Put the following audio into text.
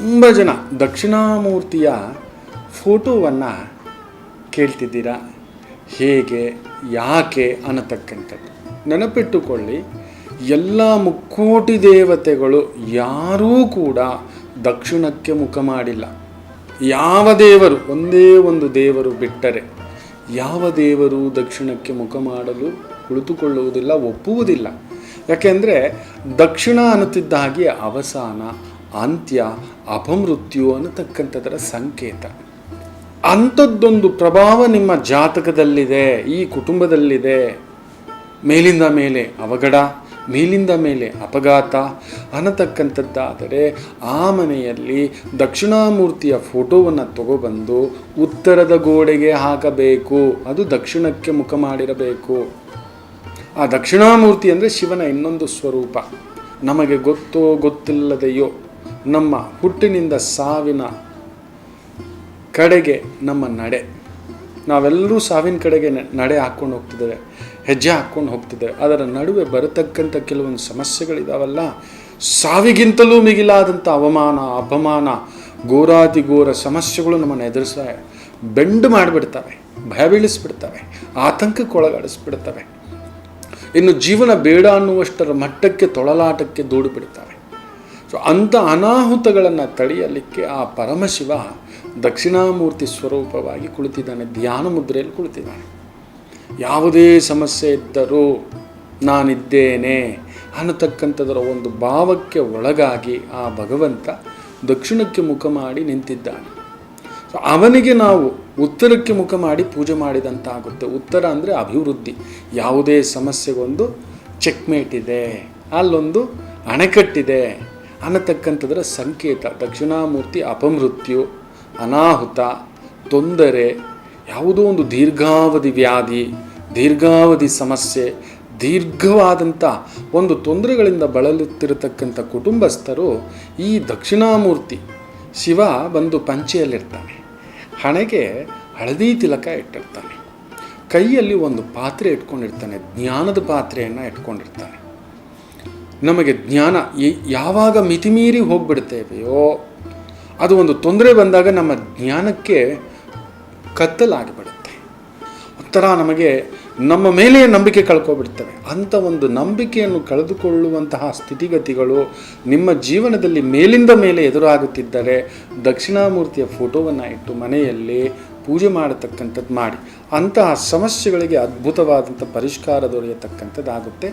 ತುಂಬ ಜನ ದಕ್ಷಿಣಾಮೂರ್ತಿಯ ಫೋಟೋವನ್ನು ಕೇಳ್ತಿದ್ದೀರಾ, ಹೇಗೆ ಯಾಕೆ ಅನ್ನತಕ್ಕಂಥದ್ದು. ನೆನಪಿಟ್ಟುಕೊಳ್ಳಿ, ಎಲ್ಲ ಮುಕ್ಕೋಟಿ ದೇವತೆಗಳು ಯಾರೂ ಕೂಡ ದಕ್ಷಿಣಕ್ಕೆ ಮುಖ ಮಾಡಿಲ್ಲ. ಯಾವ ದೇವರು, ಒಂದೇ ಒಂದು ದೇವರು ಬಿಟ್ಟರೆ ಯಾವ ದೇವರು ದಕ್ಷಿಣಕ್ಕೆ ಮುಖ ಮಾಡಲು ಕುಳಿತುಕೊಳ್ಳುವುದಿಲ್ಲ, ಒಪ್ಪುವುದಿಲ್ಲ. ಯಾಕೆಂದರೆ ದಕ್ಷಿಣ ಅನ್ನುತ್ತಿದ್ದ ಹಾಗೆ ಅವಸಾನ, ಅಂತ್ಯ, ಅಪಮೃತ್ಯು ಅನ್ನತಕ್ಕಂಥದ್ದರ ಸಂಕೇತ. ಅಂಥದ್ದೊಂದು ಪ್ರಭಾವ ನಿಮ್ಮ ಜಾತಕದಲ್ಲಿದೆ, ಈ ಕುಟುಂಬದಲ್ಲಿದೆ. ಮೇಲಿಂದ ಮೇಲೆ ಅವಘಡ, ಮೇಲಿಂದ ಮೇಲೆ ಅಪಘಾತ ಅನ್ನತಕ್ಕಂಥದ್ದಾದರೆ ಆ ಮನೆಯಲ್ಲಿ ದಕ್ಷಿಣಾಮೂರ್ತಿಯ ಫೋಟೋವನ್ನು ತಗೊಬಂದು ಉತ್ತರದ ಗೋಡೆಗೆ ಹಾಕಬೇಕು. ಅದು ದಕ್ಷಿಣಕ್ಕೆ ಮುಖ ಮಾಡಿರಬೇಕು. ಆ ದಕ್ಷಿಣಾಮೂರ್ತಿ ಅಂದರೆ ಶಿವನ ಇನ್ನೊಂದು ಸ್ವರೂಪ. ನಮಗೆ ಗೊತ್ತೋ ಗೊತ್ತಿಲ್ಲದೆಯೋ ನಮ್ಮ ಹುಟ್ಟಿನಿಂದ ಸಾವಿನ ಕಡೆಗೆ ನಮ್ಮ ನಡೆ, ನಾವೆಲ್ಲರೂ ಸಾವಿನ ಕಡೆಗೆ ನಡೆ ಹಾಕ್ಕೊಂಡು ಹೋಗ್ತಿದ್ದೇವೆ, ಹೆಜ್ಜೆ ಹಾಕ್ಕೊಂಡು ಹೋಗ್ತಿದ್ದೇವೆ. ಅದರ ನಡುವೆ ಬರತಕ್ಕಂಥ ಕೆಲವೊಂದು ಸಮಸ್ಯೆಗಳಿದಾವಲ್ಲ, ಸಾವಿಗಿಂತಲೂ ಮಿಗಿಲಾದಂಥ ಅವಮಾನ, ಅಪಮಾನ, ಘೋರಾತಿ ಘೋರ ಸಮಸ್ಯೆಗಳು ನಮ್ಮನ್ನು ಬೆಂಡು ಮಾಡಿಬಿಡ್ತವೆ, ಭಯ ಬೀಳಿಸ್ಬಿಡ್ತವೆ, ಆತಂಕಕ್ಕೊಳಗಾಡಿಸ್ಬಿಡ್ತವೆ. ಇನ್ನು ಜೀವನ ಬೇಡ ಅನ್ನುವಷ್ಟರ ಮಟ್ಟಕ್ಕೆ ತೊಳಲಾಟಕ್ಕೆ ದೂಡಿಬಿಡ್ತವೆ. ಸೊ ಅಂಥ ಅನಾಹುತಗಳನ್ನು ತಡೆಯಲಿಕ್ಕೆ ಆ ಪರಮಶಿವ ದಕ್ಷಿಣಾಮೂರ್ತಿ ಸ್ವರೂಪವಾಗಿ ಕುಳಿತಿದ್ದಾನೆ, ಧ್ಯಾನ ಮುದ್ರೆಯಲ್ಲಿ ಕುಳಿತಿದ್ದಾನೆ. ಯಾವುದೇ ಸಮಸ್ಯೆ ಇದ್ದರೂ ನಾನಿದ್ದೇನೆ ಅನ್ನತಕ್ಕಂಥದರ ಒಂದು ಭಾವಕ್ಕೆ ಒಳಗಾಗಿ ಆ ಭಗವಂತ ದಕ್ಷಿಣಕ್ಕೆ ಮುಖ ಮಾಡಿ ನಿಂತಿದ್ದಾನೆ. ಸೊ ಅವನಿಗೆ ನಾವು ಉತ್ತರಕ್ಕೆ ಮುಖ ಮಾಡಿ ಪೂಜೆ ಮಾಡಿದಂತಾಗುತ್ತೆ. ಉತ್ತರ ಅಂದರೆ ಅಭಿವೃದ್ಧಿ. ಯಾವುದೇ ಸಮಸ್ಯೆಗೊಂದು ಚೆಕ್ಮೇಟ್ ಇದೆ, ಅಲ್ಲೊಂದು ಅಣೆಕಟ್ಟಿದೆ ಅನ್ನತಕ್ಕಂಥದ್ದರ ಸಂಕೇತ. ದಕ್ಷಿಣಾಮೂರ್ತಿ ಅಪಮೃತ್ಯು, ಅನಾಹುತ, ತೊಂದರೆ, ಯಾವುದೋ ಒಂದು ದೀರ್ಘಾವಧಿ ವ್ಯಾಧಿ, ದೀರ್ಘಾವಧಿ ಸಮಸ್ಯೆ, ದೀರ್ಘವಾದಂಥ ಒಂದು ತೊಂದರೆಗಳಿಂದ ಬಳಲುತ್ತಿರತಕ್ಕಂಥ ಕುಟುಂಬಸ್ಥರು ಈ ದಕ್ಷಿಣಾಮೂರ್ತಿ ಶಿವ ಬಂದು ಪಂಚೆಯಲ್ಲಿರ್ತಾನೆ, ಹಣೆಗೆ ಹಳದಿ ತಿಲಕ ಇಟ್ಟಿರ್ತಾನೆ, ಕೈಯಲ್ಲಿ ಒಂದು ಪಾತ್ರೆ ಇಟ್ಕೊಂಡಿರ್ತಾನೆ, ಜ್ಞಾನದ ಪಾತ್ರೆಯನ್ನು ಇಟ್ಕೊಂಡಿರ್ತಾನೆ. ನಮಗೆ ಜ್ಞಾನ ಯಾವಾಗ ಮಿತಿಮೀರಿ ಹೋಗ್ಬಿಡ್ತೇವೆಯೋ ಅದು ಒಂದು ತೊಂದರೆ ಬಂದಾಗ ನಮ್ಮ ಜ್ಞಾನಕ್ಕೆ ಕತ್ತಲಾಗಿಬಿಡುತ್ತೆ. ಒಂಥರ ನಮಗೆ ನಮ್ಮ ಮೇಲೆ ನಂಬಿಕೆ ಕಳ್ಕೊಬಿಡ್ತವೆ. ಅಂಥ ಒಂದು ನಂಬಿಕೆಯನ್ನು ಕಳೆದುಕೊಳ್ಳುವಂತಹ ಸ್ಥಿತಿಗತಿಗಳು ನಿಮ್ಮ ಜೀವನದಲ್ಲಿ ಮೇಲಿಂದ ಮೇಲೆ ಎದುರಾಗುತ್ತಿದ್ದರೆ ದಕ್ಷಿಣಾಮೂರ್ತಿಯ ಫೋಟೋವನ್ನು ಇಟ್ಟು ಮನೆಯಲ್ಲಿ ಪೂಜೆ ಮಾಡತಕ್ಕಂಥದ್ದು ಮಾಡಿ ಅಂತಹ ಸಮಸ್ಯೆಗಳಿಗೆ ಅದ್ಭುತವಾದಂಥ ಪರಿಷ್ಕಾರ ದೊರೆಯತಕ್ಕಂಥದ್ದಾಗುತ್ತೆ.